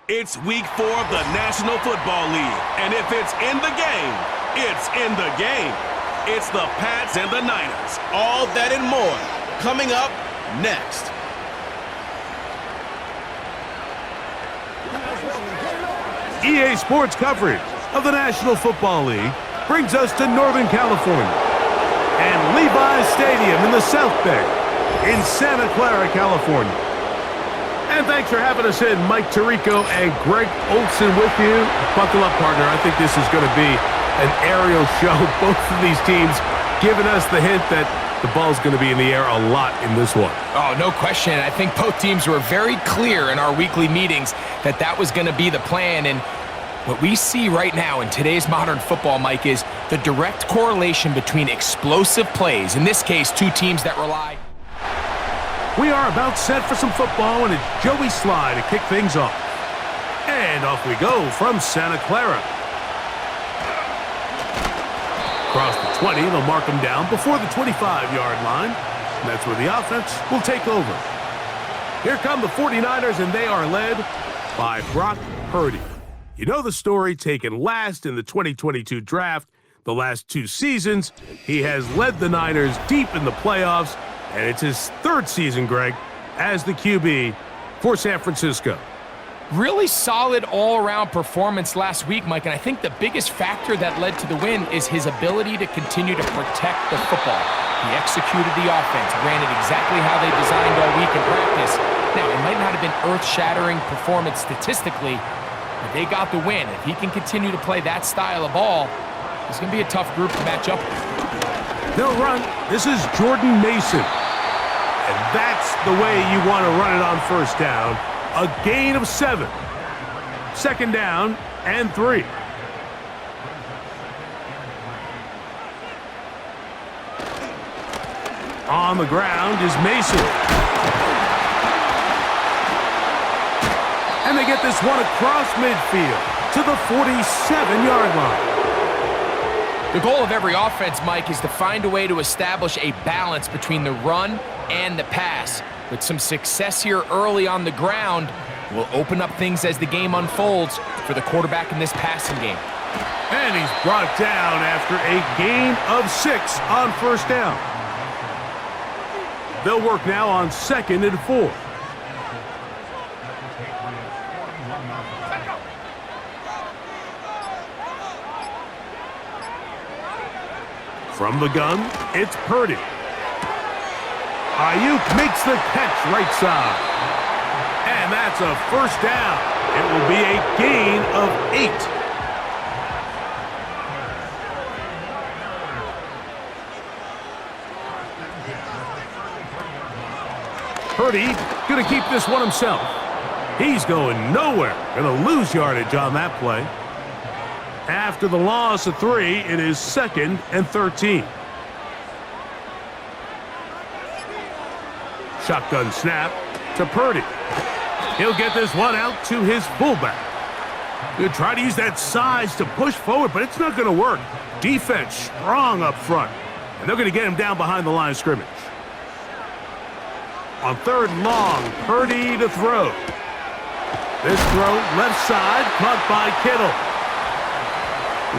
It's week 4 of the National Football League, and if it's in the game, it's in the game. It's the Pats and the Niners. All that and more coming up next. EA Sports coverage of the National Football League brings us to Northern California and Levi's Stadium in the South Bay in Santa Clara, California. And thanks for having us in. Mike Tirico and Greg Olson with you. Buckle up, partner. I think this is going to be an aerial show. Both of these teams giving us the hint that the ball's going to be in the air a lot in this one. Oh, no question. I think both teams were very clear in our weekly meetings that that was going to be the plan. And what we see right now in today's modern football, Mike, is the direct correlation between explosive plays, in this case, two teams that rely. We are about set for some football, and it's Joey Sly to kick things off. And off we go from Santa Clara. Across the 20, they'll mark them down before the 25-yard line. And that's where the offense will take over. Here come the 49ers, and they are led by Brock Purdy. You know the story, taken last in the 2022 draft. The last 2 seasons, he has led the Niners deep in the playoffs, and it's his 3rd season, Greg, as the QB for San Francisco. Really solid all-around performance last week, Mike, and I think the biggest factor that led to the win is his ability to continue to protect the football. He executed the offense, ran it exactly how they designed all week in practice. Now, it might not have been earth-shattering performance statistically, but they got the win. If he can continue to play that style of ball, it's going to be a tough group to match up with. They'll run. This is Jordan Mason. And that's the way you want to run it on first down. A gain of 7. 2nd down and 3. On the ground is Mason. And they get this one across midfield to the 47-yard line. The goal of every offense, Mike, is to find a way to establish a balance between the run and the pass. With some success here early on the ground, will open up things as the game unfolds for the quarterback in this passing game. And he's brought down after a gain of 6 on first down. They'll work now on 2nd and 4. From the gun, it's Purdy. Ayuk makes the catch right side. And that's a first down. It will be a gain of 8. Purdy going to keep this one himself. He's going nowhere. Going to lose yardage on that play. After the loss of 3, it is 2nd and 13. Shotgun snap to Purdy. He'll get this one out to his fullback. He'll try to use that size to push forward, but it's not going to work. Defense strong up front, and they're going to get him down behind the line of scrimmage. On 3rd and long, Purdy to throw. This throw left side, caught by Kittle.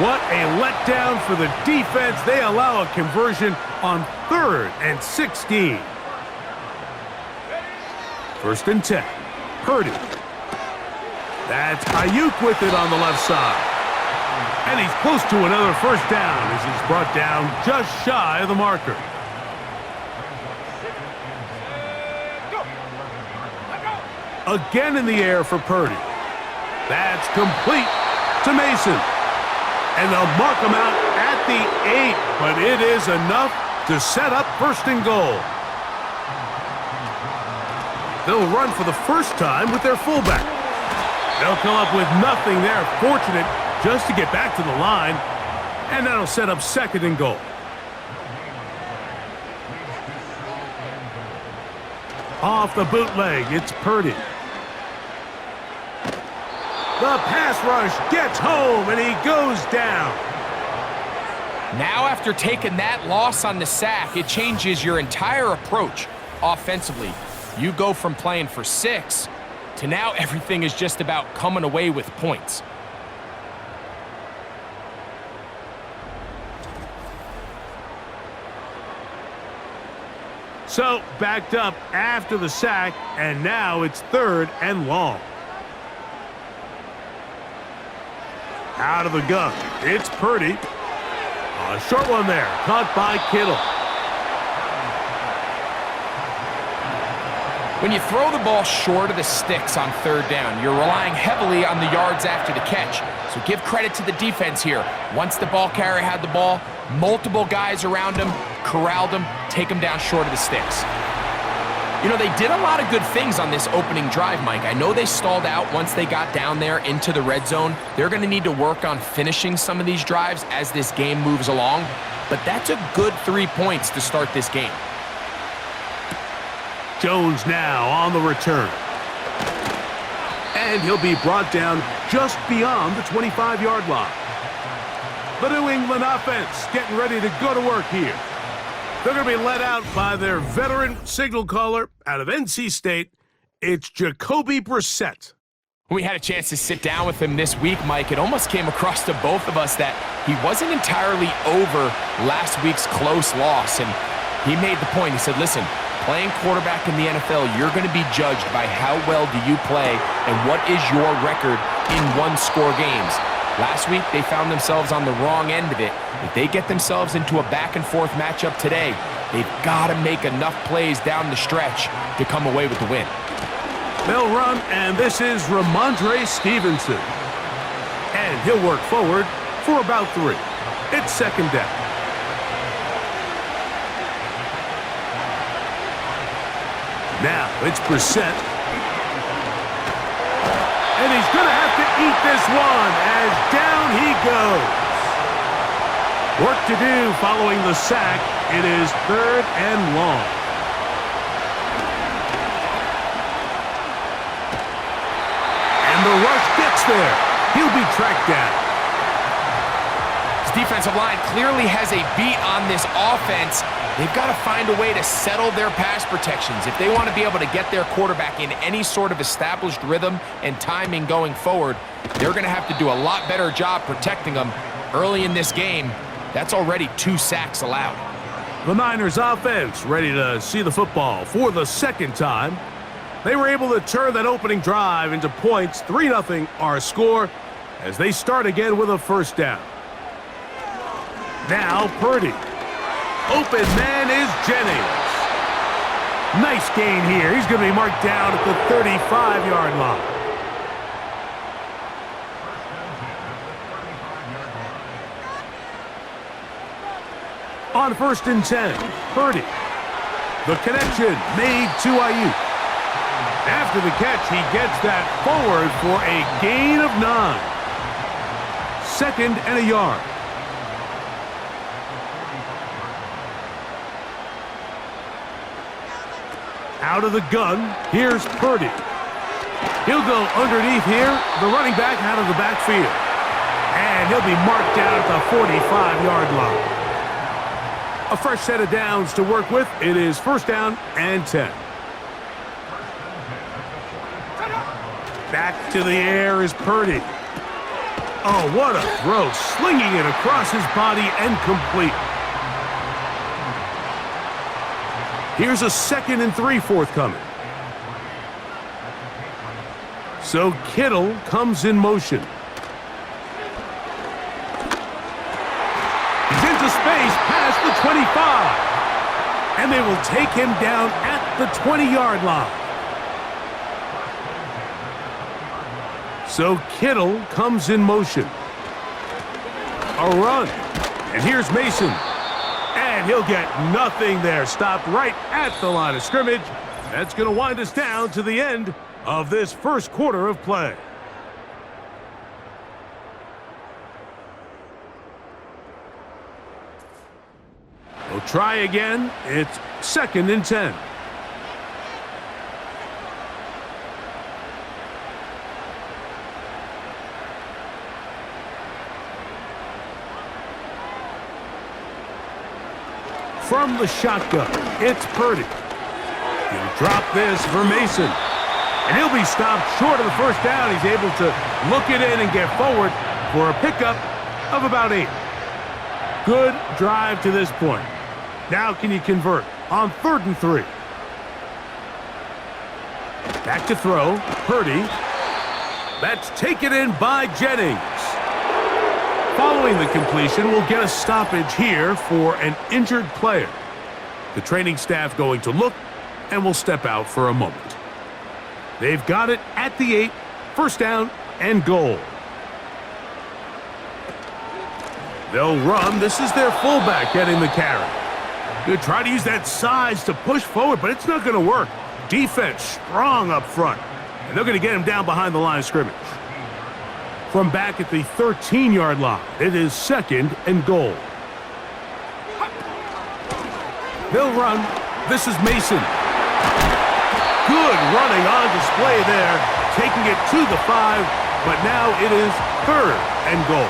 What a letdown for the defense. They allow a conversion on 3rd and 16. 1st and 10. Purdy. That's Ayuk with it on the left side. And he's close to another first down as he's brought down just shy of the marker. Again in the air for Purdy. That's complete to Mason. And they'll mark him out at the 8, but it is enough to set up 1st and goal. They'll run for the first time with their fullback. They'll come up with nothing there. Fortunate just to get back to the line. And that'll set up 2nd and goal. Off the bootleg, it's Purdy. The pass rush gets home, and he goes down. Now, after taking that loss on the sack, it changes your entire approach offensively. You go from playing for 6 to now everything is just about coming away with points. So, backed up after the sack, and now it's 3rd and long. Out of the gun, it's Purdy. A short one there, caught by Kittle. When you throw the ball short of the sticks on 3rd down, you're relying heavily on the yards after the catch. So give credit to the defense here. Once the ball carrier had the ball, multiple guys around him, corralled him, take him down short of the sticks. You know, they did a lot of good things on this opening drive, Mike. I know they stalled out once they got down there into the red zone. They're going to need to work on finishing some of these drives as this game moves along. But that's a good 3 points to start this game. Jones now on the return. And he'll be brought down just beyond the 25-yard line. The New England offense getting ready to go to work here. They're going to be led out by their veteran signal caller out of NC State. It's Jacoby Brissett. We had a chance to sit down with him this week, Mike. It almost came across to both of us that he wasn't entirely over last week's close loss. And he made the point. He said, listen, playing quarterback in the NFL, you're going to be judged by how well do you play and what is your record in one-score games. Last week, they found themselves on the wrong end of it. If they get themselves into a back-and-forth matchup today, they've got to make enough plays down the stretch to come away with the win. They'll run, and this is Ramondre Stevenson. And he'll work forward for about 3. It's 2nd down. Now it's Brissett. And he's going to have to eat this one as down he goes. Work to do following the sack. It is 3rd and long. And the rush gets there. He'll be tracked down. This defensive line clearly has a beat on this offense. They've got to find a way to settle their pass protections. If they want to be able to get their quarterback in any sort of established rhythm and timing going forward, they're going to have to do a lot better job protecting them early in this game. That's already 2 sacks allowed. The Niners offense ready to see the football for the 2nd time. They were able to turn that opening drive into points. 3-0 our score as they start again with a 1st down. Now Purdy. Open man is Jennings. Nice gain here. He's going to be marked down at the 35-yard line. On 1st and 10, Purdy. The connection made to Ayuk. After the catch, he gets that forward for a gain of 9. 2nd and a yard. Out of the gun, here's Purdy. He'll go underneath here, the running back out of the backfield. And he'll be marked down at the 45-yard line. A fresh set of downs to work with. It is 1st down and 10. Back to the air is Purdy. Oh, what a throw. Slinging it across his body and complete. Here's a 2nd and 3 forthcoming. So Kittle comes in motion. He's into space past the 25. And they will take him down at the 20-yard line. So Kittle comes in motion. A run. And here's Mason. And he'll get nothing there. Stopped right at the line of scrimmage. That's going to wind us down to the end of this 1st quarter of play. We'll try again. It's 2nd and 10. From the shotgun, it's Purdy. He'll drop this for Mason. And he'll be stopped short of the first down. He's able to look it in and get forward for a pickup of about 8. Good drive to this point. Now can you convert on 3rd and 3? Back to throw. Purdy. That's taken in by Jennings. Following the completion, we'll get a stoppage here for an injured player. The training staff going to look and will step out for a moment. They've got it at the 8, 1st down and goal. They'll run. This is their fullback getting the carry. They'll try to use that size to push forward, but it's not going to work. Defense strong up front, and they're going to get him down behind the line of scrimmage. From back at the 13-yard line, it is 2nd and goal. They'll run. This is Mason. Good running on display there, taking it to the 5, but now it is 3rd and goal.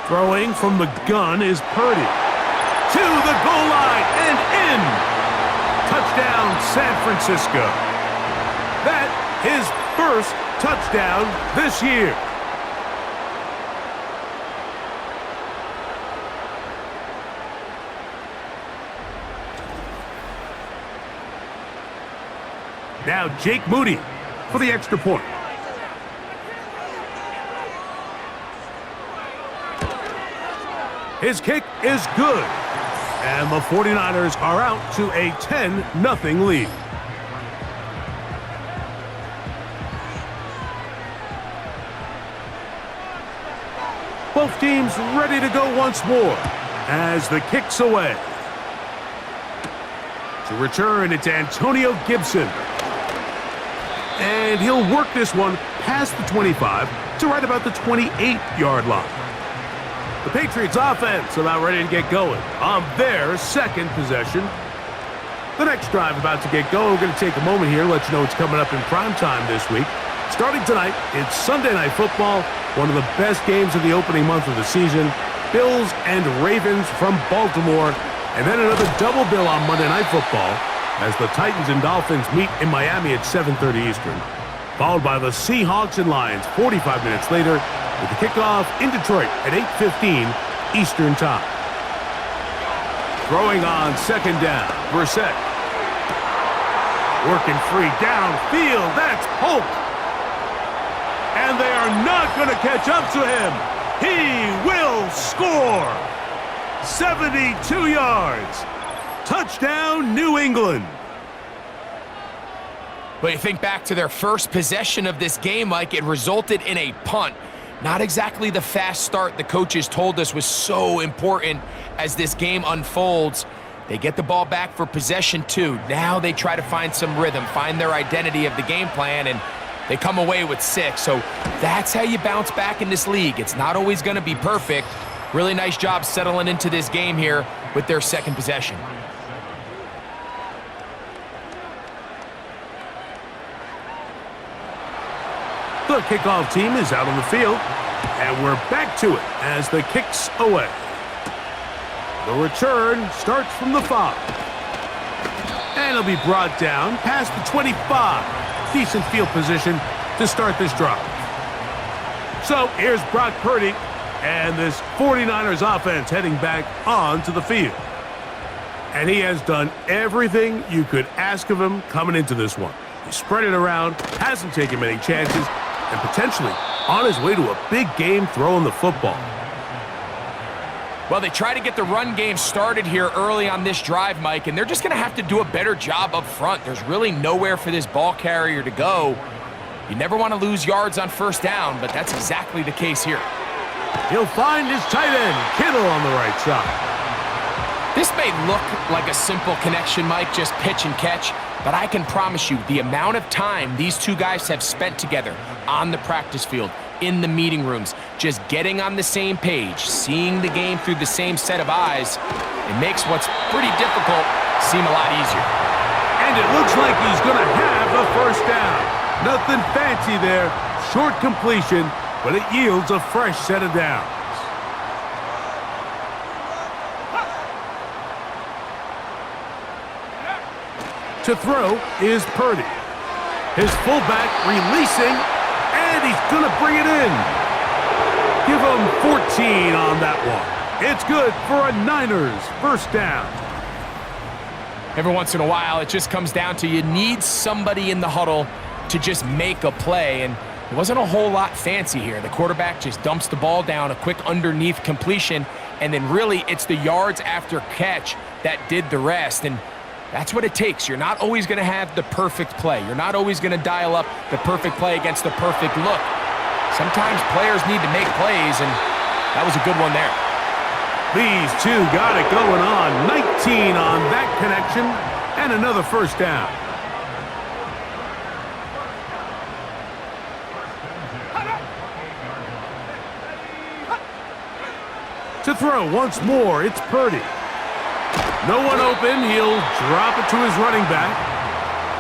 Throwing from the gun is Purdy. To the goal line and in. Touchdown, San Francisco. That his first touchdown this year. Now Jake Moody for the extra point. His kick is good. And the 49ers are out to a 10-0 lead. Both teams ready to go once more as the kick's away. To return, it's Antonio Gibson. And he'll work this one past the 25 to right about the 28-yard line. The Patriots offense about ready to get going on their 2nd possession. The next drive about to get going. We're going to take a moment here, let you know what's coming up in prime time this week. Starting tonight, it's Sunday Night Football, one of the best games of the opening month of the season. Bills and Ravens from Baltimore. And then another double bill on Monday Night Football as the Titans and Dolphins meet in Miami at 7:30 Eastern. Followed by the Seahawks and Lions 45 minutes later with the kickoff in Detroit at 8:15 Eastern Time. Throwing on 2nd down, Brissett. Working free downfield, that's Polk. And they are not going to catch up to him. He will score. 72 yards. Touchdown, New England. But you think back to their first possession of this game, Mike, it resulted in a punt. Not exactly the fast start the coaches told us was so important as this game unfolds. They get the ball back for possession 2. Now they try to find some rhythm, find their identity of the game plan, and they come away with 6. So that's how you bounce back in this league. It's not always going to be perfect. Really nice job settling into this game here with their 2nd possession. The kickoff team is out on the field, and we're back to it as the kick's away. The return starts from the 5. And it'll be brought down past the 25. Decent field position to start this drive. So here's Brock Purdy and this 49ers offense heading back onto the field. And he has done everything you could ask of him coming into this one. He spread it around, hasn't taken many chances, and potentially on his way to a big game throwing the football. Well, they try to get the run game started here early on this drive, Mike, and they're just going to have to do a better job up front. There's really nowhere for this ball carrier to go. You never want to lose yards on 1st down, but that's exactly the case here. He'll find his tight end, Kittle, on the right side. This may look like a simple connection, Mike, just pitch and catch, but I can promise you the amount of time these two guys have spent together on the practice field, in the meeting rooms, just getting on the same page, seeing the game through the same set of eyes, it makes what's pretty difficult seem a lot easier. And it looks like he's going to have a 1st down. Nothing fancy there, short completion, but it yields a fresh set of downs. To throw is Purdy. His fullback releasing, and he's going to bring it in. Give him 14 on that one. It's good for a Niners first down. Every once in a while, it just comes down to you need somebody in the huddle to just make a play, and it wasn't a whole lot fancy here. The quarterback just dumps the ball down, a quick underneath completion, and then really it's the yards after catch that did the rest, and that's what it takes. You're not always going to have the perfect play. You're not always going to dial up the perfect play against the perfect look. Sometimes players need to make plays, and that was a good one there. These two got it going on. 19 on that connection, and another first down. To throw once more, it's Purdy. No one open, he'll drop it to his running back.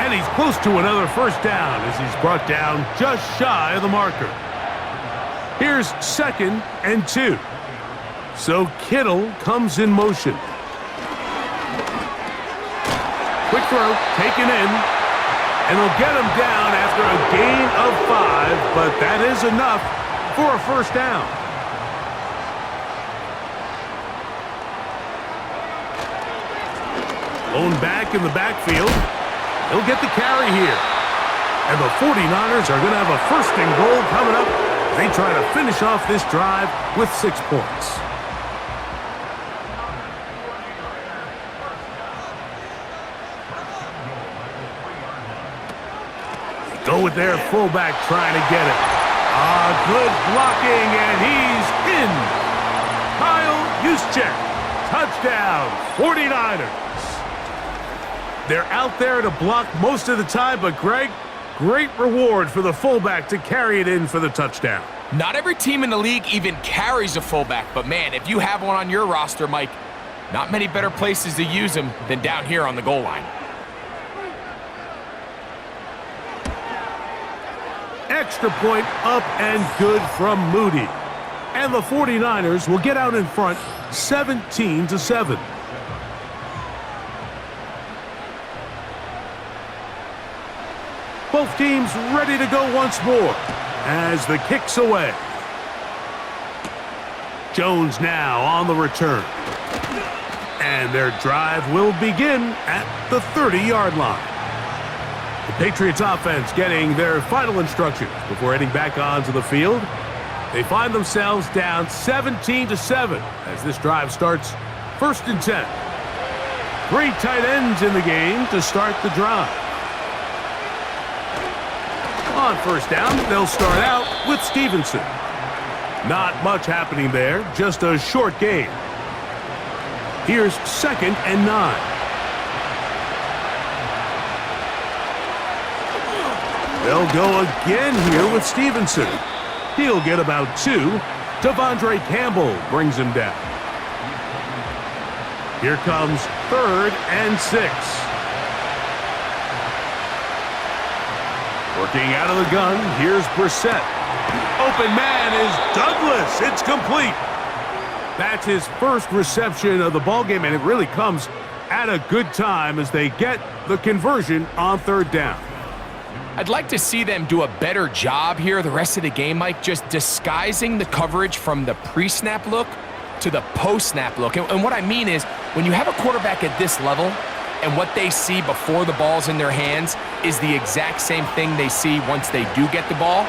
And he's close to another first down as he's brought down just shy of the marker. Here's 2nd and 2. So Kittle comes in motion. Quick throw, taken in. And they'll get him down after a gain of 5, but that is enough for a first down. Lone back in the backfield. He'll get the carry here. And the 49ers are going to have a 1st and goal coming up. They try to finish off this drive with 6 points. They go with their fullback trying to get it. Good blocking, and he's in. Kyle Juszczyk. Touchdown, 49ers. They're out there to block most of the time, but Greg, great reward for the fullback to carry it in for the touchdown. Not every team in the league even carries a fullback, but man, if you have one on your roster, Mike, not many better places to use him than down here on the goal line. Extra point up and good from Moody. And the 49ers will get out in front 17-7. Both teams ready to go once more as the kick's away. Jones now on the return. And their drive will begin at the 30-yard line. The Patriots offense getting their final instructions before heading back onto the field. They find themselves down 17-7 as this drive starts 1st and 10. 3 tight ends in the game to start the drive. On first down, they'll start out with Stevenson. Not much happening there, just a short gain. Here's 2nd and 9. They'll go again here with Stevenson. He'll get about 2. Devondre Campbell brings him down. Here comes 3rd and 6. Working out of the gun, here's Brissett. Open man is Douglas. It's complete. That's his first reception of the ballgame, and it really comes at a good time as they get the conversion on 3rd down. I'd like to see them do a better job here the rest of the game, Mike, just disguising the coverage from the pre-snap look to the post-snap look. And what I mean is, when you have a quarterback at this level, and what they see before the ball's in their hands is the exact same thing they see once they do get the ball,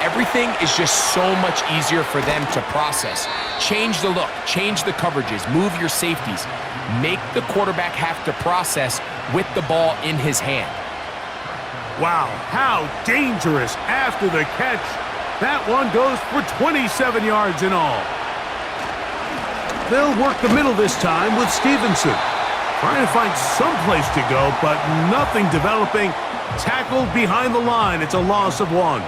everything is just so much easier for them to process. Change the look, change the coverages, move your safeties. Make the quarterback have to process with the ball in his hand. Wow, how dangerous after the catch. That one goes for 27 yards in all. They'll work the middle this time with Stevenson. Trying to find some place to go, but nothing developing. Tackled behind the line. It's a loss of 1.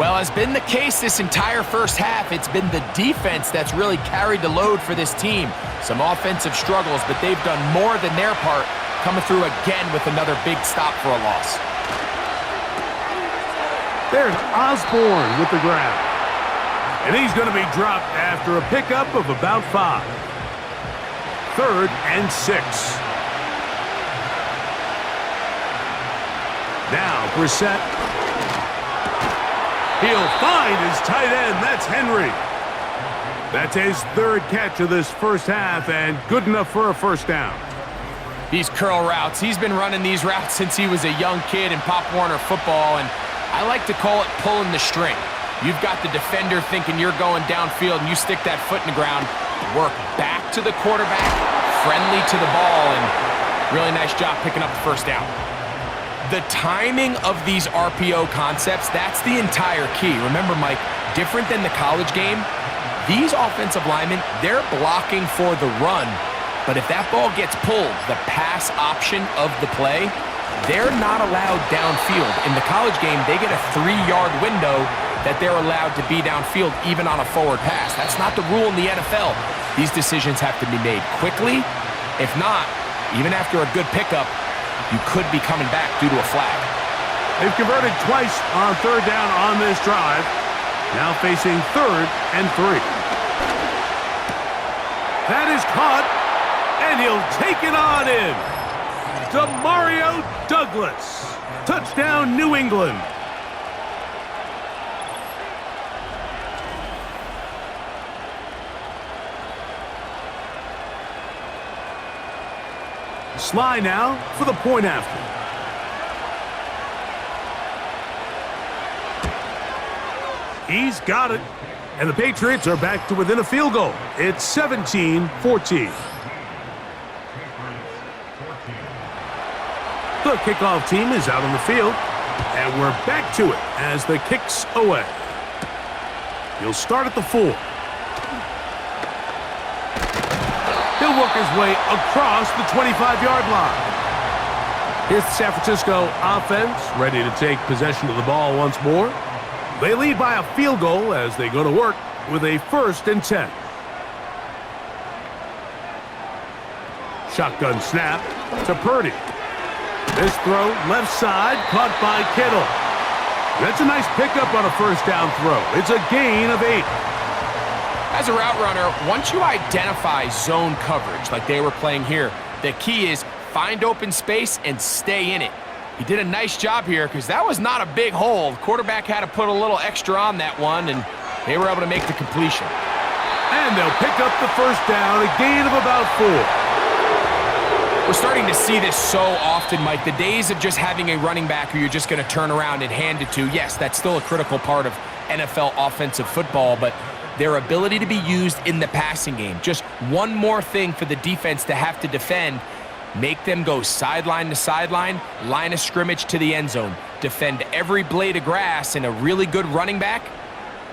Well, as been the case this entire first half, it's been the defense that's really carried the load for this team. Some offensive struggles, but they've done more than their part, coming through again with another big stop for a loss. There's Osborne with the grab. And he's going to be dropped after a pickup of about 5. 3rd and 6. Now Brissett. He'll find his tight end. That's Henry. That's his third catch of this first half, and good enough for a first down. These curl routes, he's been running these routes since he was a young kid in Pop Warner football, and I like to call it pulling the string. You've got the defender thinking you're going downfield, and you stick that foot in the ground, work back to the quarterback, friendly to the ball, and really nice job picking up the first down. The timing of these RPO concepts, that's the entire key. Remember, Mike, different than the college game, these offensive linemen, they're blocking for the run, but if that ball gets pulled, the pass option of the play, they're not allowed downfield. In the college game, they get a 3-yard window that they're allowed to be downfield even on a forward pass. That's not the rule in the NFL. These decisions have to be made quickly. If not, even after a good pickup, you could be coming back due to a flag. They've converted twice on third down on this drive. Now facing 3rd and 3. That is caught, and he'll take it on in. Demario Douglas. Touchdown, New England. Sly now for the point after. He's got it. And the Patriots are back to within a field goal. It's 17-14. The kickoff team is out on the field. And we're back to it as the kick's away. He'll start at the 4. He'll work his way across the 25-yard line. Here's the San Francisco offense, ready to take possession of the ball once more. They lead by a field goal as they go to work with a 1st and 10. Shotgun snap to Purdy. This throw left side, caught by Kittle. That's a nice pickup on a first down throw. It's a gain of 8. As a route runner, once you identify zone coverage like they were playing here, the key is find open space and stay in it. He did a nice job here because that was not a big hole. The quarterback had to put a little extra on that one, and they were able to make the completion. And they'll pick up the first down, a gain of about 4. We're starting to see this so often, Mike. The days of just having a running back who you're just going to turn around and hand it to, yes, that's still a critical part of NFL offensive football, but their ability to be used in the passing game, just one more thing for the defense to have to defend, make them go sideline to sideline, line of scrimmage to the end zone, defend every blade of grass, and a really good running back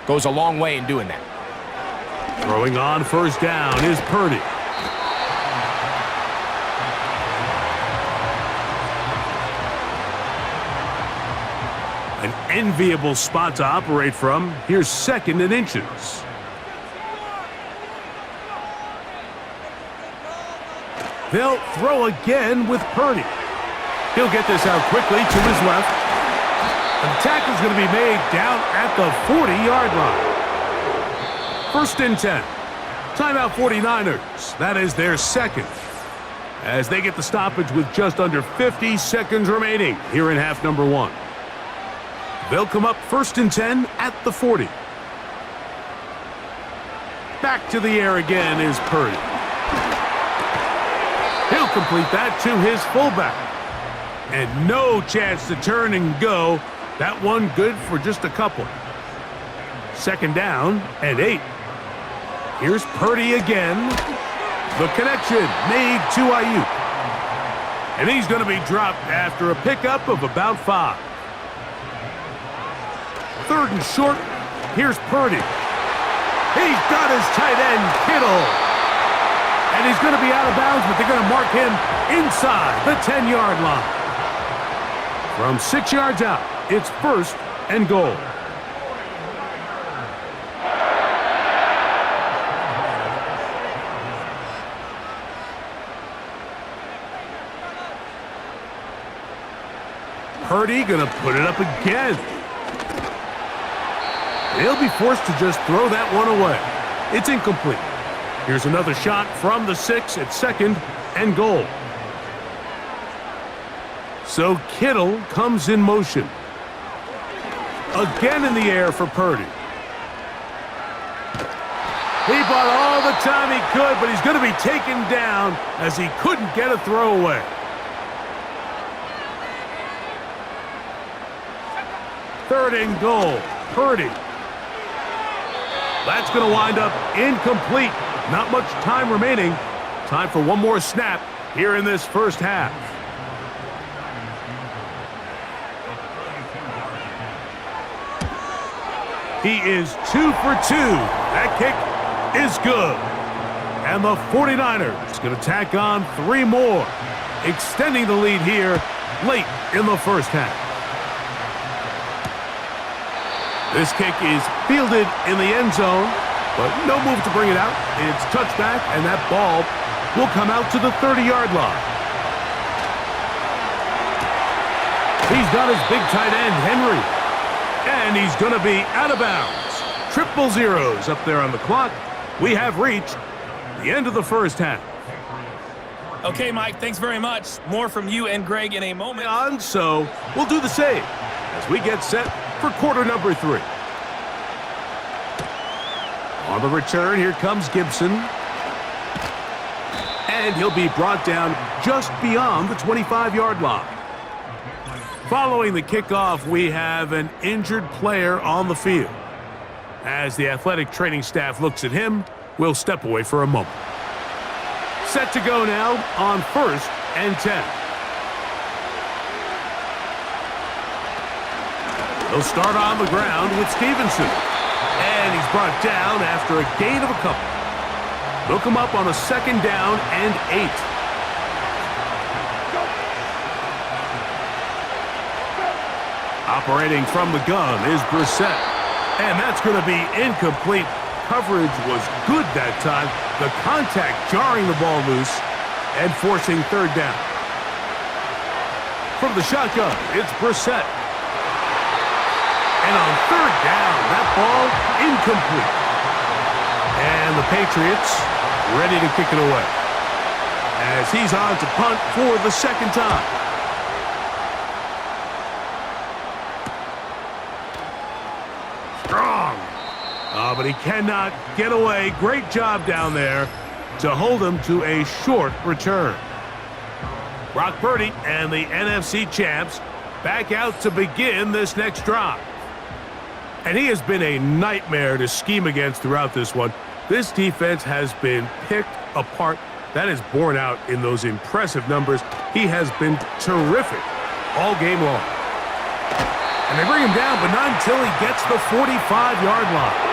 goes a long way in doing that. Throwing on first down is Purdy. An enviable spot to operate from. Here's 2nd and inches. They'll throw again with Purdy. He'll get this out quickly to his left. And the tackle's going to be made down at the 40-yard line. 1st and 10. Timeout 49ers. That is their 2nd. As they get the stoppage with just under 50 seconds remaining here in half number 1. They'll come up 1st and 10 at the 40. Back to the air again is Purdy. He'll complete that to his fullback. And no chance to turn and go. That one good for just a couple. 2nd down and 8. Here's Purdy again. The connection made to Ayuk. And he's going to be dropped after a pickup of about 5. 3rd and short. Here's Purdy. He's got his tight end, Kittle. And he's going to be out of bounds, but they're going to mark him inside the 10-yard line. From 6 yards out, it's 1st and goal. Purdy going to put it up again. He'll be forced to just throw that one away. It's incomplete. Here's another shot from the 6 at 2nd and goal. So Kittle comes in motion. Again in the air for Purdy. He bought all the time he could, but he's going to be taken down as he couldn't get a throwaway. Third and goal. Purdy. That's going to wind up incomplete. Not much time remaining. Time for one more snap here in this first half. He is 2 for 2. That kick is good. And the 49ers going to tack on 3 more, extending the lead here late in the first half. This kick is fielded in the end zone, but no move to bring it out. It's touchback, and that ball will come out to the 30-yard line. He's got his big tight end, Henry. And he's going to be out of bounds. 000 up there on the clock. We have reached the end of the first half. Okay, Mike, thanks very much. More from you and Greg in a moment. And so we'll do the same as we get set for quarter number 3. On the return, here comes Gibson. And he'll be brought down just beyond the 25-yard line. Following the kickoff, we have an injured player on the field. As the athletic training staff looks at him, we'll step away for a moment. Set to go now on 1st and 10. They'll start on the ground with Stevenson. And he's brought down after a gain of a couple. They'll come up on a 2nd down and 8. Operating from the gun is Brissett. And that's going to be incomplete. Coverage was good that time. The contact jarring the ball loose and forcing 3rd down. From the shotgun, it's Brissett. And on 3rd down, that ball incomplete. And the Patriots ready to kick it away, as he's on to punt for the 2nd time. Strong. But he cannot get away. Great job down there to hold him to a short return. Brock Purdy and the NFC champs back out to begin this next drive. And he has been a nightmare to scheme against throughout this one. This defense has been picked apart. That is borne out in those impressive numbers. He has been terrific all game long. And they bring him down, but not until he gets the 45-yard line.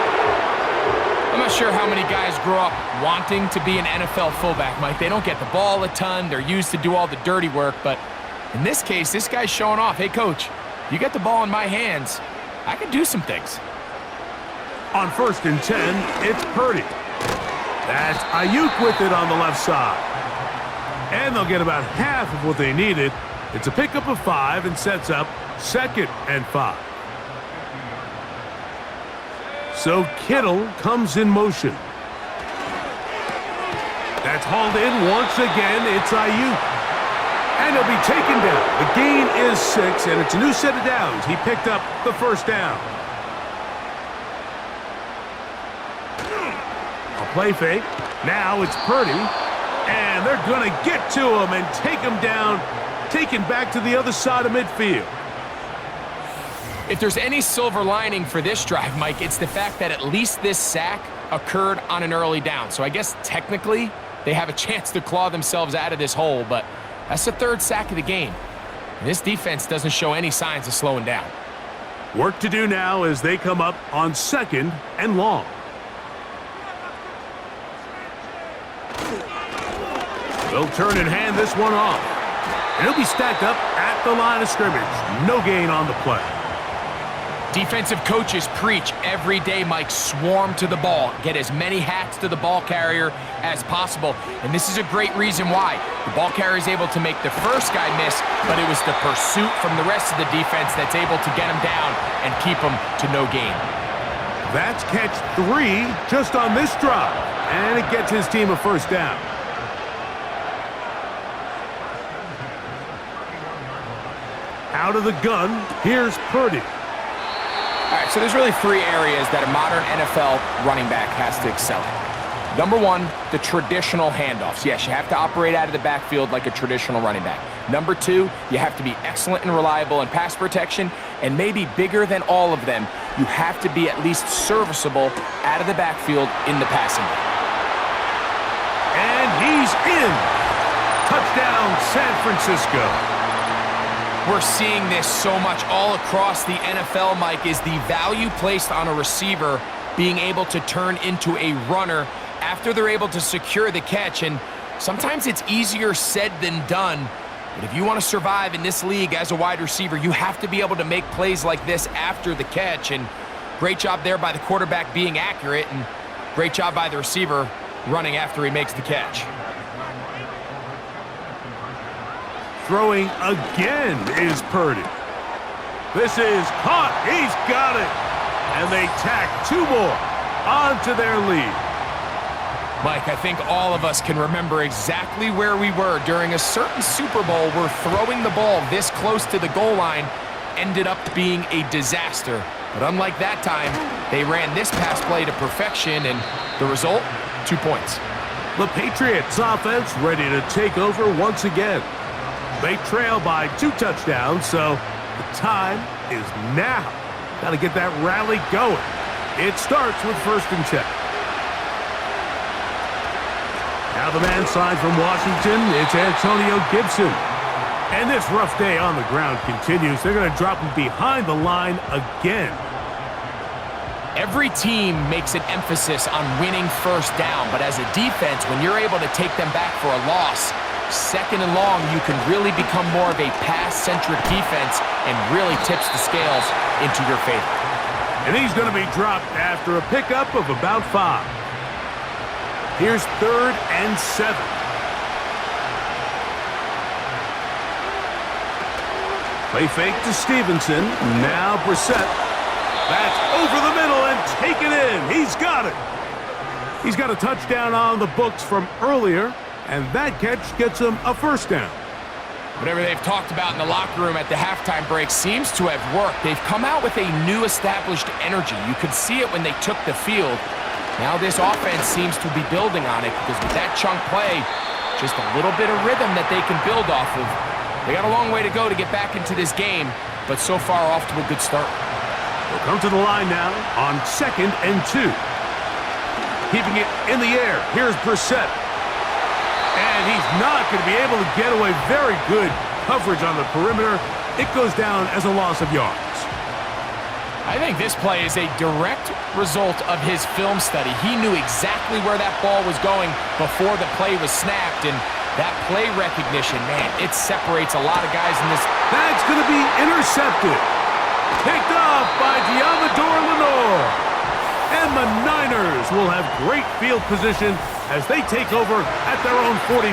I'm not sure how many guys grow up wanting to be an NFL fullback, Mike. They don't get the ball a ton. They're used to do all the dirty work. But in this case, this guy's showing off. Hey, coach, you get the ball in my hands, I can do some things. On 1st and 10, it's Purdy. That's Ayuk with it on the left side. And they'll get about half of what they needed. It's a pickup of 5 and sets up 2nd and 5. So Kittle comes in motion. That's hauled in once again. It's Ayuk. And he'll be taken down. The gain is 6, and it's a new set of downs. He picked up the 1st down. A play fake. Now it's Purdy. And they're going to get to him and take him down, taken back to the other side of midfield. If there's any silver lining for this drive, Mike, it's the fact that at least this sack occurred on an early down. So I guess technically they have a chance to claw themselves out of this hole, but that's the 3rd sack of the game. And this defense doesn't show any signs of slowing down. Work to do now as they come up on 2nd and long. They'll turn and hand this one off. And he'll be stacked up at the line of scrimmage. No gain on the play. Defensive coaches preach every day, Mike, swarm to the ball. Get as many hats to the ball carrier as possible. And this is a great reason why. The ball carrier is able to make the first guy miss, but it was the pursuit from the rest of the defense that's able to get him down and keep him to no gain. That's catch 3 just on this drive. And it gets his team a 1st down. Out of the gun, here's Purdy. All right, so there's really three areas that a modern NFL running back has to excel at. Number one, the traditional handoffs. Yes, you have to operate out of the backfield like a traditional running back. Number two, you have to be excellent and reliable in pass protection, and maybe bigger than all of them, you have to be at least serviceable out of the backfield in the passing game. And he's in. Touchdown, San Francisco. We're seeing this so much all across the NFL, Mike, is the value placed on a receiver being able to turn into a runner after they're able to secure the catch. And sometimes it's easier said than done. But if you want to survive in this league as a wide receiver, you have to be able to make plays like this after the catch. And great job there by the quarterback being accurate, and great job by the receiver running after he makes the catch. Throwing again is Purdy. This is caught. He's got it. And they tack two more onto their lead. Mike, I think all of us can remember exactly where we were during a certain Super Bowl where throwing the ball this close to the goal line ended up being a disaster. But unlike that time, they ran this pass play to perfection, and the result, 2 points. The Patriots offense ready to take over once again. They trail by 2 touchdowns, so the time is now. Got to get that rally going. It starts with 1st and 10. Now the man side from Washington, it's Antonio Gibson. And this rough day on the ground continues. They're going to drop him behind the line again. Every team makes an emphasis on winning 1st down, but as a defense, when you're able to take them back for a loss, 2nd and long, you can really become more of a pass-centric defense and really tips the scales into your favor. And he's going to be dropped after a pickup of about 5. Here's 3rd and 7. Play fake to Stevenson. Now Brissett. That's over the middle and taken in. He's got it. He's got a touchdown on the books from earlier, and that catch gets him a 1st down. Whatever they've talked about in the locker room at the halftime break seems to have worked. They've come out with a new established energy. You could see it when they took the field. Now this offense seems to be building on it, because with that chunk play, just a little bit of rhythm that they can build off of. They got a long way to go to get back into this game, but so far off to a good start. They'll come to the line now on 2nd and 2. Keeping it in the air. Here's Brissett. And he's not going to be able to get away. Very good coverage on the perimeter. It goes down as a loss of yards. I think this play is a direct result of his film study. He knew exactly where that ball was going before the play was snapped, and that play recognition, man, it separates a lot of guys in this. That's going to be intercepted. Picked off by Diamador Lenore. And the Niners will have great field position as they take over at their own 45.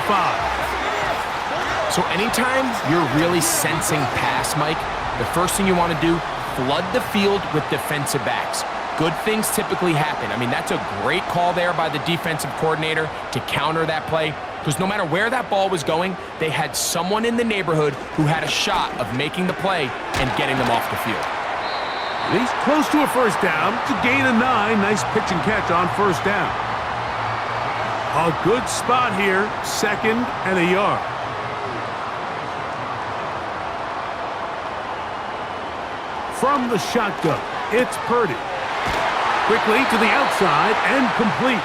So anytime you're really sensing pass, Mike, the first thing you want to do, flood the field with defensive backs. Good things typically happen. I mean, that's a great call there by the defensive coordinator to counter that play, because no matter where that ball was going, they had someone in the neighborhood who had a shot of making the play and getting them off the field. He's close to a 1st down. It's a gain of 9. Nice pitch and catch on 1st down. A good spot here. 2nd and a yard. From the shotgun, it's Purdy. Quickly to the outside and complete.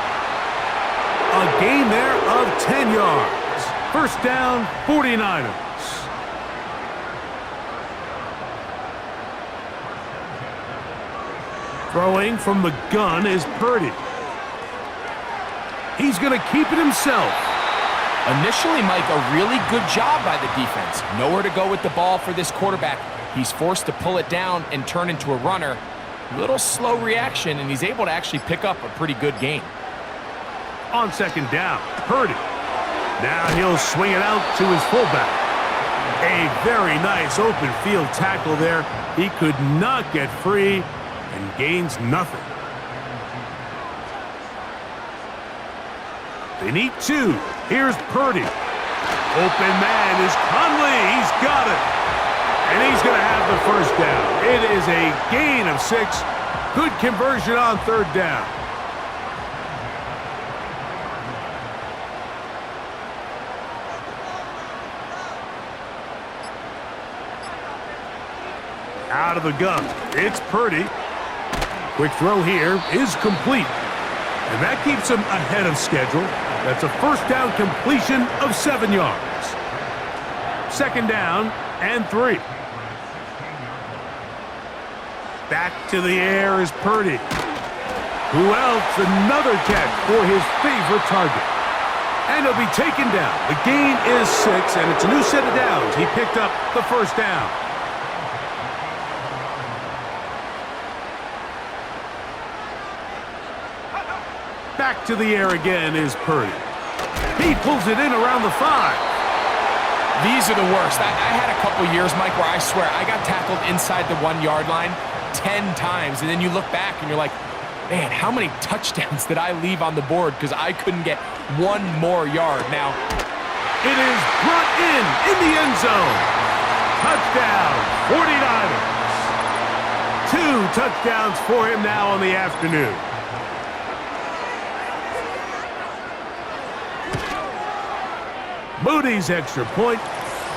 A gain there of 10 yards. 1st down, 49ers. Throwing from the gun is Purdy. He's going to keep it himself. Initially, Mike, a really good job by the defense. Nowhere to go with the ball for this quarterback. He's forced to pull it down and turn into a runner. Little slow reaction, and he's able to actually pick up a pretty good gain. On 2nd down, Purdy. Now he'll swing it out to his fullback. A very nice open field tackle there. He could not get free and gains nothing. They need 2. Here's Purdy. Open man is Conley. He's got it. And he's going have the first down. It is a gain of 6. Good conversion on third down. Out of the gun, it's Purdy. Quick throw here is complete. And that keeps him ahead of schedule. That's a first down completion of 7 yards. Second down and 3. Back to the air is Purdy. Who else? Another catch for his favorite target. And he'll be taken down. The gain is 6, and it's a new set of downs. He picked up the first down. Back to the air again is Purdy. He pulls it in around the 5. These are the worst. I had a couple years, Mike, where I swear I got tackled inside the 1-yard line 10 times, and then you look back and you're like, man, how many touchdowns did I leave on the board because I couldn't get 1 more yard? Now, it is brought in the end zone. Touchdown, 49ers. 2 touchdowns for him now on the afternoon. Moody's extra point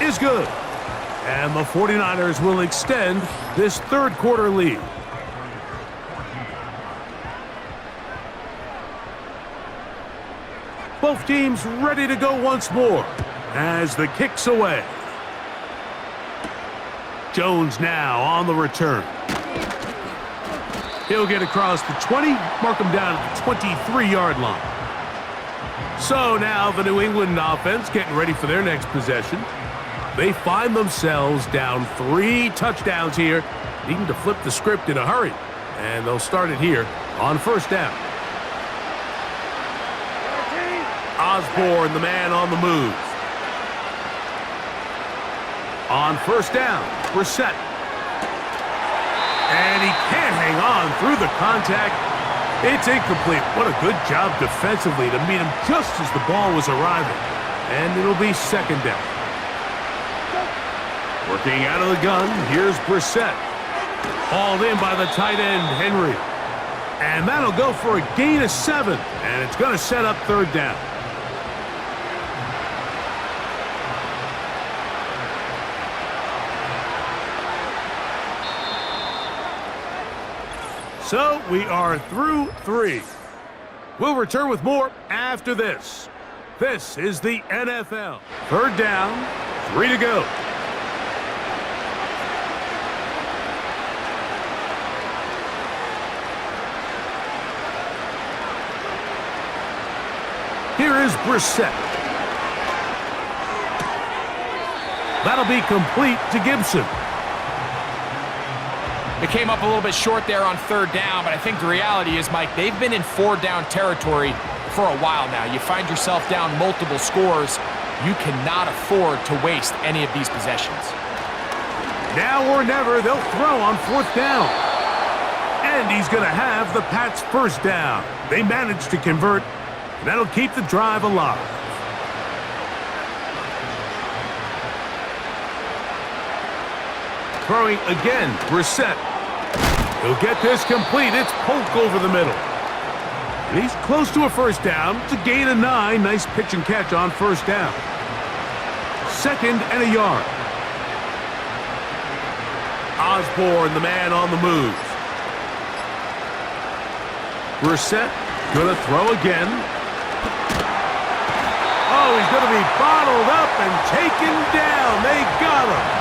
is good. And the 49ers will extend this third quarter lead. Both teams ready to go once more as the kick's away. Jones now on the return. He'll get across the 20, mark him down at the 23-yard line. So now the New England offense getting ready for their next possession. They find themselves down 3 touchdowns here, needing to flip the script in a hurry. And they'll start it here on first down. Osborne, the man on the move. On first down, Brissett. And he can't hang on through the contact. It's incomplete. What a good job defensively to meet him just as the ball was arriving. And it'll be second down. Working out of the gun, here's Brissett. Hauled in by the tight end, Henry. And that'll go for a gain of 7. And it's going to set up third down. So we are through 3. We'll return with more after this. This is the NFL. Third down, 3 to go. Here is Brissett. That'll be complete to Gibson. It came up a little bit short there on third down, but I think the reality is, Mike, they've been in 4-down territory for a while now. You find yourself down multiple scores. You cannot afford to waste any of these possessions. Now or never, they'll throw on fourth down. And he's going to have the Pats' first down. They managed to convert. That'll keep the drive alive. Throwing again, Brissett. He'll get this complete. It's Polk over the middle. And he's close to a first down. It's a gain of 9. Nice pitch and catch on first down. Second and a yard. Osborne, the man on the move. Brissett gonna throw again. Oh, he's gonna be bottled up and taken down. They got him.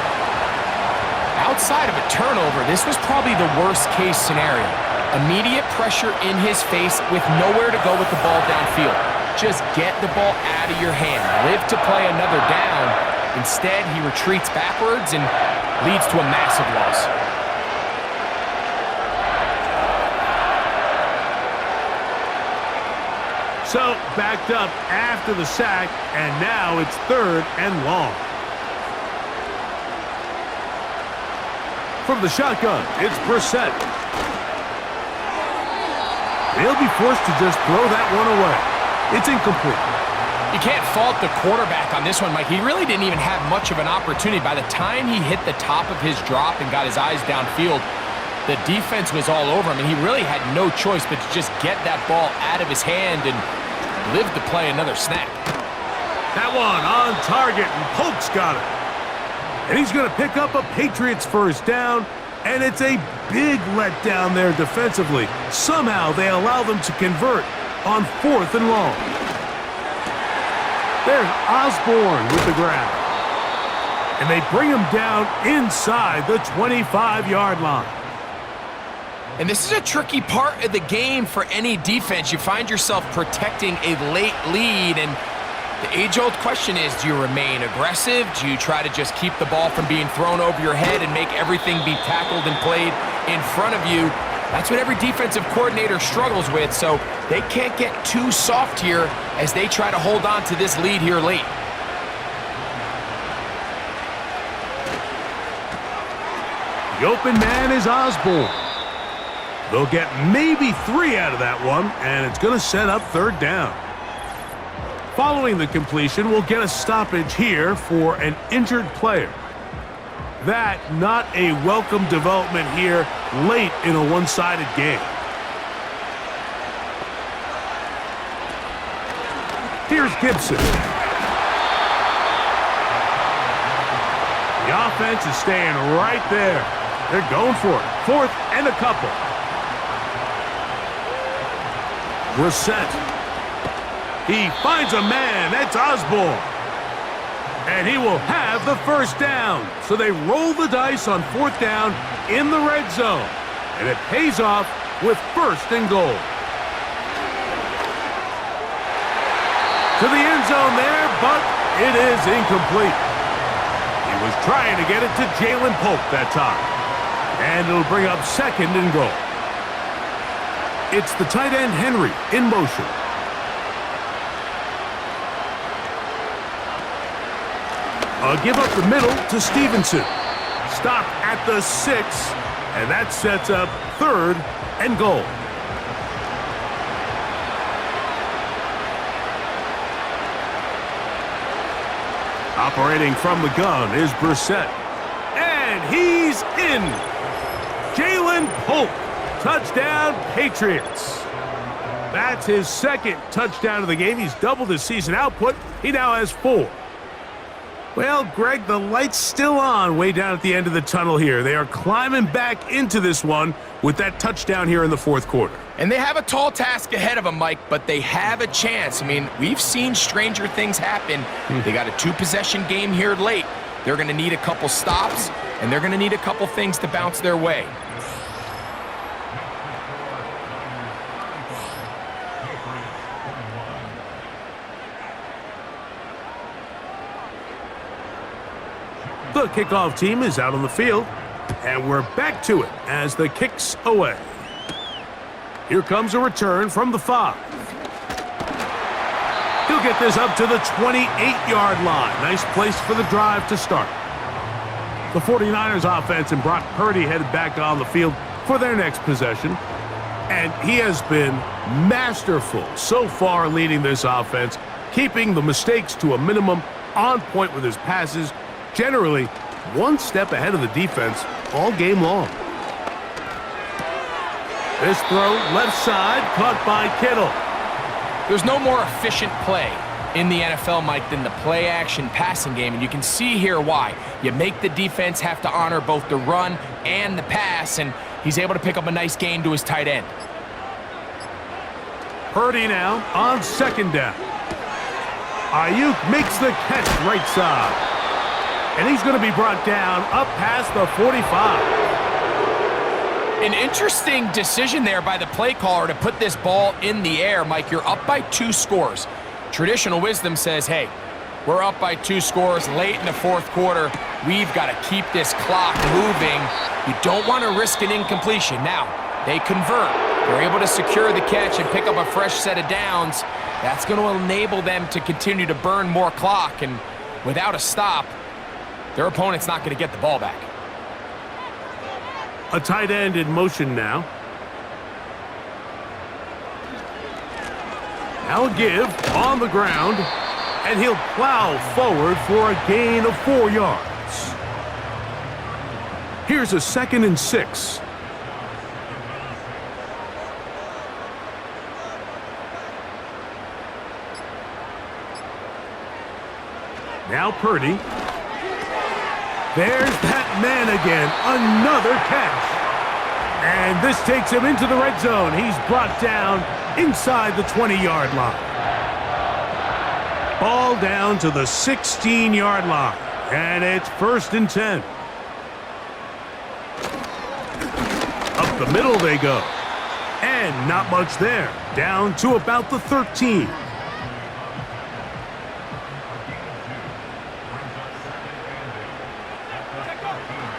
Outside of a turnover, this was probably the worst-case scenario. Immediate pressure in his face with nowhere to go with the ball downfield. Just get the ball out of your hand. Live to play another down. Instead, he retreats backwards and leads to a massive loss. So, backed up after the sack, and now it's third and long. From the shotgun, it's Brissett. They'll be forced to just throw that one away. It's incomplete. You can't fault the quarterback on this one, Mike. He really didn't even have much of an opportunity. By the time he hit the top of his drop and got his eyes downfield, the defense was all over him, and he really had no choice but to just get that ball out of his hand and live to play another snap. That one on target, and Polk's got it. And he's going to pick up a Patriots first down, and it's a big letdown there defensively. Somehow they allow them to convert on 4th and long. There's Osborne with the grab. And they bring him down inside the 25-yard line. And this is a tricky part of the game for any defense. You find yourself protecting a late lead, and the age-old question is, do you remain aggressive? Do you try to just keep the ball from being thrown over your head and make everything be tackled and played in front of you? That's what every defensive coordinator struggles with, so they can't get too soft here as they try to hold on to this lead here late. The open man is Osborne. They'll get maybe 3 out of that one, and it's going to set up 3rd down. Following the completion, we'll get a stoppage here for an injured player. That not a welcome development here late in a one-sided game. Here's Gibson. The offense is staying right there. They're going for it. 4th and a couple. Brissett. He finds a man. That's Osborne. And he will have the first down. So they roll the dice on 4th down in the red zone. And it pays off with 1st and goal. To the end zone there, but it is incomplete. He was trying to get it to Jalen Polk that time. And it'll bring up 2nd and goal. It's the tight end Henry in motion. A give up the middle to Stevenson. Stop at the 6, and that sets up 3rd and goal. Operating from the gun is Brissett. And he's in. Jalen Polk. Touchdown, Patriots. That's his 2nd touchdown of the game. He's doubled his season output. He now has 4. Well, Greg, the light's still on way down at the end of the tunnel here. They are climbing back into this one with that touchdown here in the 4th quarter. And they have a tall task ahead of them, Mike, but they have a chance. I mean, we've seen stranger things happen. They got a 2-possession game here late. They're going to need a couple stops, and they're going to need a couple things to bounce their way. The kickoff team is out on the field, and we're back to it as the kick's away. Here comes a return from the 5. He'll get this up to the 28-yard line. Nice place for the drive to start. The 49ers offense and Brock Purdy headed back on the field for their next possession. And he has been masterful so far leading this offense, keeping the mistakes to a minimum, on point with his passes, generally one step ahead of the defense all game long. This throw left side caught by Kittle. There's no more efficient play in the NFL, Mike, than the play-action passing game, and you can see here why. You make the defense have to honor both the run and the pass, and he's able to pick up a nice gain to his tight end. Purdy now on 2nd down. Ayuk makes the catch right side. And he's going to be brought down up past the 45. An interesting decision there by the play caller to put this ball in the air. Mike, you're up by 2 scores. Traditional wisdom says, hey, we're up by 2 scores late in the 4th quarter. We've got to keep this clock moving. You don't want to risk an incompletion. Now, they convert. They're able to secure the catch and pick up a fresh set of downs. That's going to enable them to continue to burn more clock. And without a stop, their opponent's not going to get the ball back. A tight end in motion now. Now a give on the ground. And he'll plow forward for a gain of 4 yards. Here's a 2nd and 6. Now Purdy. There's that man again. Another catch. And this takes him into the red zone. He's brought down inside the 20-yard line. Ball down to the 16-yard line. And it's 1st and 10. Up the middle they go. And not much there. Down to about the 13.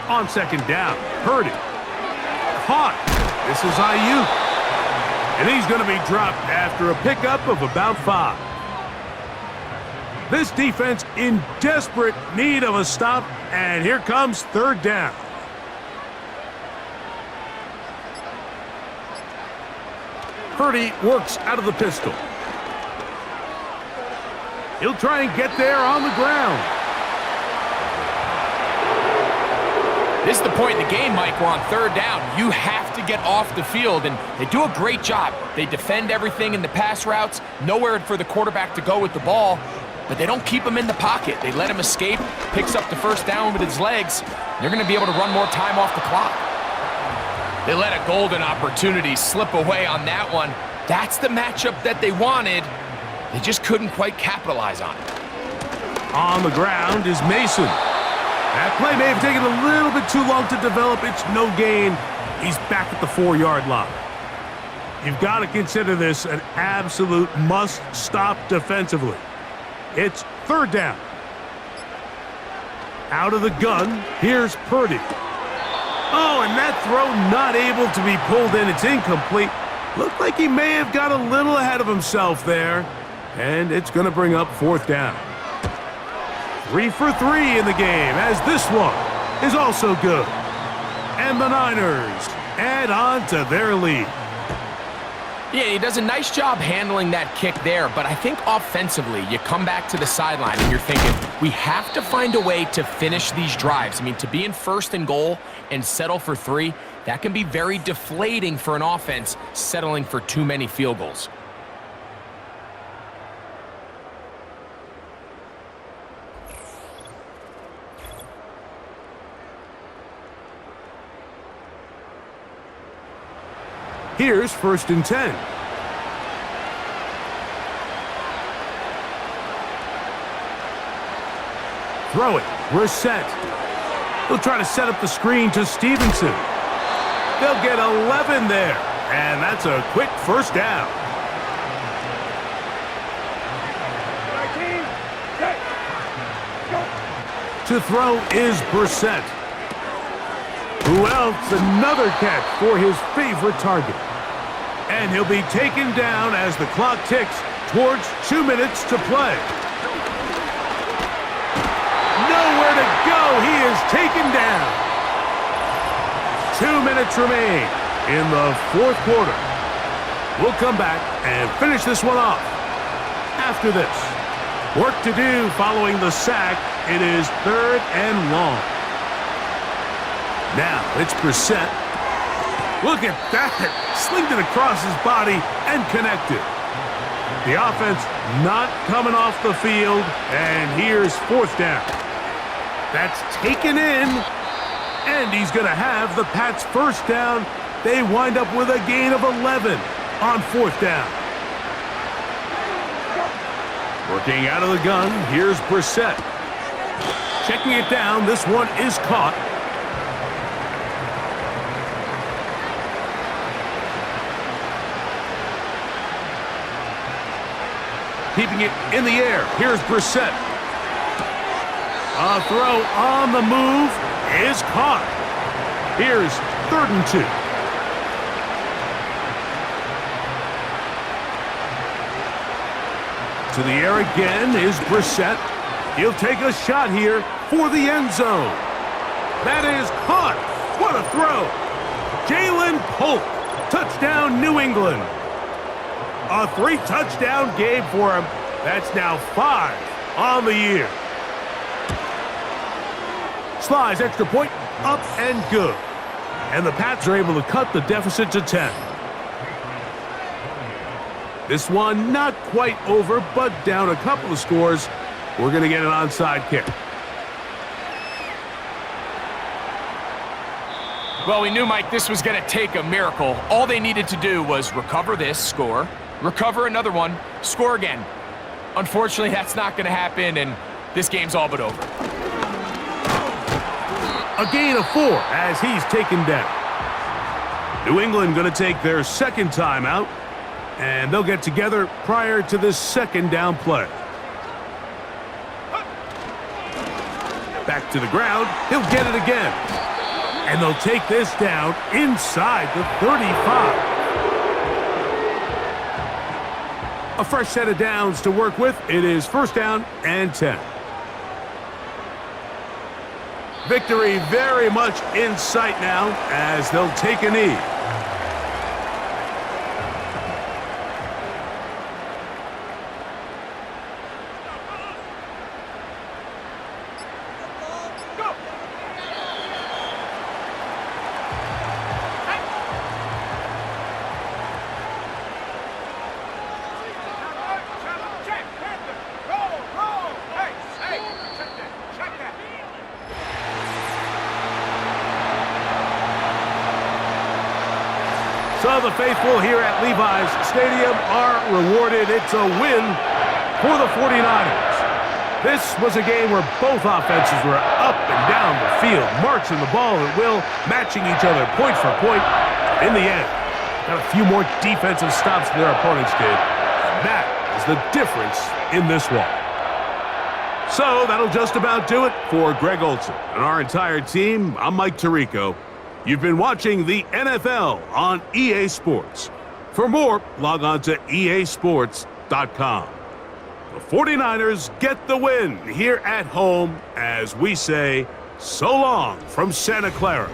On 2nd down, Purdy. Caught. This is Ayuk. And he's going to be dropped after a pickup of about 5. This defense in desperate need of a stop, and here comes 3rd down. Purdy works out of the pistol. He'll try and get there on the ground. This is the point in the game, Mike. We're on 3rd down. You have to get off the field, and they do a great job. They defend everything in the pass routes, nowhere for the quarterback to go with the ball, but they don't keep him in the pocket. They let him escape, picks up the 1st down with his legs. They're going to be able to run more time off the clock. They let a golden opportunity slip away on that one. That's the matchup that they wanted. They just couldn't quite capitalize on it. On the ground is Mason. That play may have taken a little bit too long to develop. It's no gain. He's back at the 4-yard line. You've got to consider this an absolute must-stop defensively. It's 3rd down. Out of the gun, here's Purdy. Oh, and that throw not able to be pulled in. It's incomplete. Looked like he may have got a little ahead of himself there. And it's going to bring up 4th down. 3 for 3 in the game, as this one is also good. And the Niners add on to their lead. Yeah, he does a nice job handling that kick there, but I think offensively, you come back to the sideline and you're thinking, we have to find a way to finish these drives. I mean, to be in 1st and goal and settle for 3, that can be very deflating for an offense settling for too many field goals. Here's 1st and 10. Throw it. Brissett. He'll try to set up the screen to Stevenson. They'll get 11 there. And that's a quick 1st down. To throw is Brissett. Who else? Another catch for his favorite target. And he'll be taken down as the clock ticks towards 2 minutes to play. Nowhere to go. He is taken down. 2 minutes remain in the 4th quarter. We'll come back and finish this one off after this. Work to do following the sack. It is 3rd and long. Now it's Brissett. Look at that. Slinged it across his body and connected. The offense not coming off the field. And here's 4th down. That's taken in. And he's going to have the Pats' 1st down. They wind up with a gain of 11 on 4th down. Working out of the gun, here's Brissett. Checking it down, this one is caught. Keeping it in the air. Here's Brissett. A throw on the move is caught. Here's 3rd and 2. To the air again is Brissett. He'll take a shot here for the end zone. That is caught. What a throw. Jalen Polk. Touchdown, New England. A 3-touchdown game for him. That's now 5 on the year. Slides extra point, up and good. And the Pats are able to cut the deficit to 10. This one not quite over, but down a couple of scores. We're going to get an onside kick. Well, we knew, Mike, this was going to take a miracle. All they needed to do was recover this, score, recover another one, score again. Unfortunately, that's not going to happen, and this game's all but over. A gain of 4 as he's taken down. New England going to take their second timeout, and they'll get together prior to this second down play. Back to the ground. He'll get it again. And they'll take this down inside the 35. A fresh set of downs to work with. It is first down and 10. Victory very much in sight now as they'll take a knee. So the faithful here at Levi's Stadium are rewarded. It's a win for the 49ers. This was a game where both offenses were up and down the field, marching the ball at will, matching each other point for point. In the end, got a few more defensive stops than their opponents did. And that is the difference in this one. So that'll just about do it for Greg Olson and our entire team. I'm Mike Tirico. You've been watching the NFL on EA Sports. For more, log on to easports.com. The 49ers get the win here at home as we say so long from Santa Clara.